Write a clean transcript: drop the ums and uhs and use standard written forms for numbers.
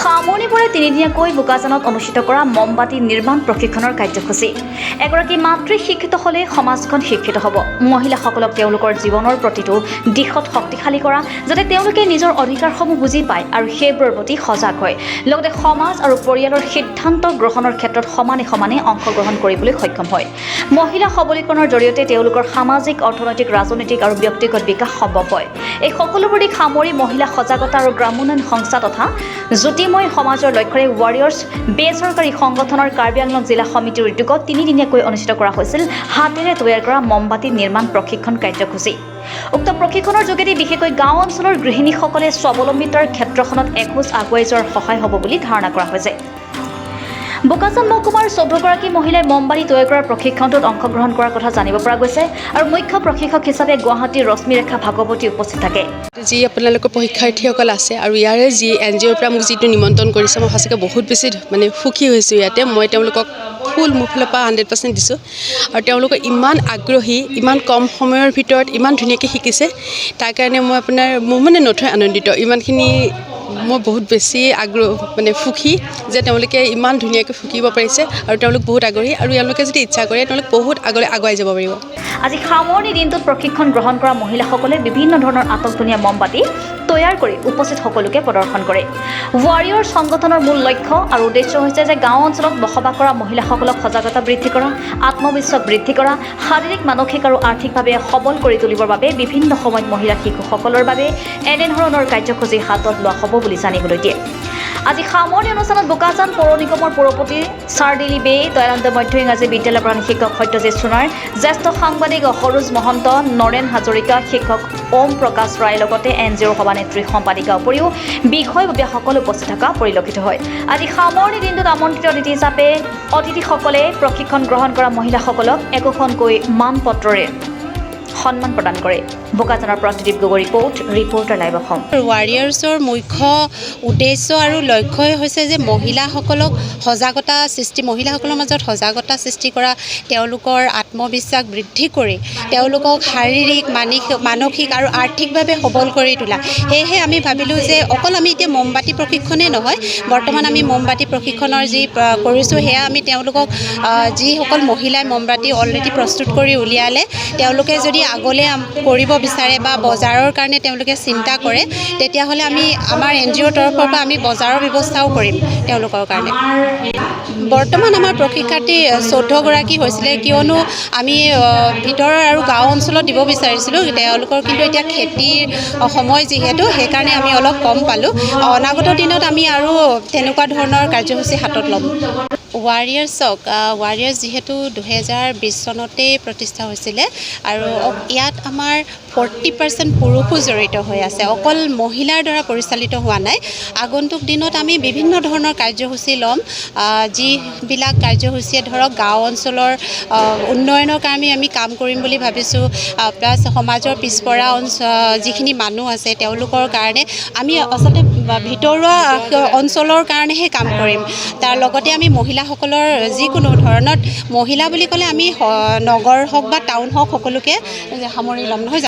সামৰণি পৰে তিনিদিনীয়াকৈ বোকাজানত অনুষ্ঠিত কৰা মমবাতি নিৰ্মাণ প্ৰশিক্ষণৰ কাৰ্যসূচী। এগৰাকী মাতৃ শিক্ষিত হ'লে সমাজখন শিক্ষিত হ'ব। মহিলাসকলক তেওঁলোকৰ জীৱনৰ প্ৰতিটো দিশত শক্তিশালী কৰা, যাতে তেওঁলোকে নিজৰ অধিকাৰসমূহ বুজি পায় আৰু সেইবোৰৰ প্ৰতি সজাগ হয়, লগতে সমাজ আৰু পৰিয়ালৰ সিদ্ধান্ত গ্ৰহণৰ ক্ষেত্ৰত সমানে সমানে অংশগ্ৰহণ কৰিবলৈ সক্ষম হয়। মহিলা সবলীকৰণৰ জৰিয়তে তেওঁলোকৰ সামাজিক, অৰ্থনৈতিক, ৰাজনৈতিক আৰু ব্যক্তিগত বিকাশ সম্ভৱ হয়। এই সকলোবোৰ দিশ সামৰি মহিলা সজাগতা আৰু গ্ৰামোন্নয়ন সংস্থা তথা জ্যোতিময় সমাজৰ লক্ষ্যৰে ৱাৰিয়ৰ্ছ বেচৰকাৰী সংগঠনৰ কাৰ্বি আংলং জিলা সমিতিৰ উদ্যোগত তিনিদিনীয়াকৈ অনুষ্ঠিত কৰা হৈছিল হাতেৰে তৈয়াৰ কৰা মমবাতি নিৰ্মাণ প্ৰশিক্ষণ কাৰ্যসূচী। উক্ত প্ৰশিক্ষণৰ যোগেদি বিশেষকৈ গাঁও অঞ্চলৰ গৃহিণীসকলে স্বাৱলম্বিতাৰ ক্ষেত্ৰখনত এখোজ আগুৱাই যোৱাৰ সহায় হ'ব বুলি ধাৰণা কৰা হৈছে। বোকাজান মহকুমাৰ 14গৰাকী মহিলাই মমবাতি তৈয়াৰ কৰাৰ প্ৰশিক্ষণটোত অংশগ্ৰহণ কৰাৰ কথা জানিব পৰা গৈছে আৰু মুখ্য প্ৰশিক্ষক হিচাপে গুৱাহাটীৰ ৰশ্মিৰেখা ভাগৱতী উপস্থিত থাকে। যি আপোনালোকৰ পৰীক্ষাৰ্থীসকল আছে আৰু ইয়াৰে যি NGOৰ পৰা মোক যিটো নিমন্ত্ৰণ কৰিছে, মই সঁচাকৈ বহুত বেছি সুখী হৈছোঁ। ইয়াতে মই তেওঁলোকক ফুল মোৰ ফালৰ পৰা 100% দিছোঁ আৰু তেওঁলোকে ইমান আগ্ৰহী, ইমান কম সময়ৰ ভিতৰত ইমান ধুনীয়াকৈ শিকিছে। তাৰ কাৰণে মই নথৈ আনন্দিত। ইমানখিনি মই বহুত বেছি সুখী যে তেওঁলোকে ইমান ধুনীয়াকৈ শিকিব পাৰিছে আৰু তেওঁলোক বহুত আগ্ৰহী আৰু তেওঁলোকে যদি ইচ্ছা কৰে তেওঁলোক বহুত আগলৈ আগুৱাই যাব পাৰিব। আজি সামৰণি দিনটোত প্ৰশিক্ষণ গ্ৰহণ কৰা মহিলাসকলে বিভিন্ন ধৰণৰ আটকধুনীয়া মমবাতি তৈয়াৰ কৰি উপস্থিত সকলোকে প্ৰদৰ্শন কৰে। ৱাৰিয়ৰ্ছ সংগঠনৰ মূল লক্ষ্য আৰু উদ্দেশ্য হৈছে যে গাঁও অঞ্চলত বসবাস কৰা মহিলাসকলক সজাগতা বৃদ্ধি কৰা, আত্মবিশ্বাস বৃদ্ধি কৰা, শাৰীৰিক, মানসিক আৰু আৰ্থিকভাৱে সবল কৰি তুলিবৰ বাবে বিভিন্ন সময়ত মহিলা শিশুসকলৰ বাবে এনেধৰণৰ কাৰ্যসূচী হাতত লোৱা হ'ব বুলি জানিবলৈ দিয়ে। আজি সামৰণি অনুষ্ঠানত বোকাজান পৌৰ নিগমৰ পৌৰপতি চাৰ্ডিলি বে, দয়ানন্দ মধ্য ইংৰাজী বিদ্যালয়ৰ প্ৰধান শিক্ষক সত্যজিৎ সোণাৰ, জ্যেষ্ঠ সাংবাদিক সৰোজ মহন্ত, নৰেন হাজৰিকা, শিক্ষক ওম প্ৰকাশ ৰায়ৰ লগতে NGOৰ সভানেত্ৰী সম্পাদিকা উপৰিও বিষয়ববীয়াসকল উপস্থিত থকা পৰিলক্ষিত হয়। আজি সামৰণি দিনটোত আমন্ত্ৰিত অতিথি হিচাপে অতিথিসকলে প্ৰশিক্ষণ গ্ৰহণ কৰা মহিলাসকলক একোখনকৈ মানপত্ৰৰে সন্মান প্ৰদান কৰে। বোকাজানৰ প্ৰতিদীপ গগৈ ৰিপৰ্টাৰ লাইভ অসম। ৱাৰিয়ৰ্ছৰ মুখ্য উদ্দেশ্য আৰু লক্ষ্যই হৈছে যে মহিলাসকলৰ মাজত সজাগতা সৃষ্টি কৰা, তেওঁলোকৰ আত্মবিশ্বাস বৃদ্ধি কৰি তেওঁলোকক শাৰীৰিক, মানসিক আৰু আৰ্থিকভাৱে সবল কৰি তোলা। সেয়েহে আমি ভাবিলোঁ যে অকল আমি এতিয়া মমবাতি প্ৰশিক্ষণেই নহয়, বৰ্তমান আমি মমবাতি প্ৰশিক্ষণৰ যি কৰিছোঁ সেয়া আমি তেওঁলোকক যিসকল মহিলাই মমবাতি অলৰেডি প্ৰস্তুত কৰি উলিয়ালে, তেওঁলোকে যদি আগলৈ কৰিব বিচাৰে বা বজাৰৰ কাৰণে তেওঁলোকে চিন্তা কৰে, তেতিয়াহ'লে আমি আমাৰ NGOৰ তৰফৰ পৰা আমি বজাৰৰ ব্যৱস্থাও কৰিম তেওঁলোকৰ কাৰণে। বৰ্তমান আমাৰ প্ৰশিক্ষাৰ্থী 14গৰাকী হৈছিলে, কিয়নো আমি ভিতৰৰ আৰু গাঁও অঞ্চলত দিব বিচাৰিছিলোঁ। তেওঁলোকৰ কিন্তু এতিয়া খেতিৰ সময় যিহেতু, সেইকাৰণে আমি অলপ কম পালোঁ। অনাগত দিনত আমি আৰু তেনেকুৱা ধৰণৰ কাৰ্যসূচী হাতত ল'ম। ৱাৰিয়ৰ্ছ যিহেতু 2020 চনতেই প্ৰতিষ্ঠা হৈছিলে আৰু ইয়াত আমাৰ 40% পুৰুষো জড়িত হৈ আছে, অকল মহিলাৰ দ্বাৰা পৰিচালিত হোৱা নাই। আগন্তুক দিনত আমি বিভিন্ন ধৰণৰ কাৰ্যসূচী ল'ম, যিবিলাক কাৰ্যসূচীয়ে ধৰক গাঁও অঞ্চলৰ উন্নয়নৰ কাৰণে আমি কাম কৰিম বুলি ভাবিছোঁ। প্লাছ সমাজৰ পিছপৰা যিখিনি মানুহ আছে তেওঁলোকৰ কাৰণে আমি আচলতে ভিতৰুৱা অঞ্চলৰ কাৰণেহে কাম কৰিম। তাৰ লগতে আমি মহিলাসকলৰ যিকোনো ধৰণত, মহিলা বুলি ক'লে আমি নগৰ হওক বা টাউন হওক সকলোকে সামৰি ল'ম, নহয় জানো?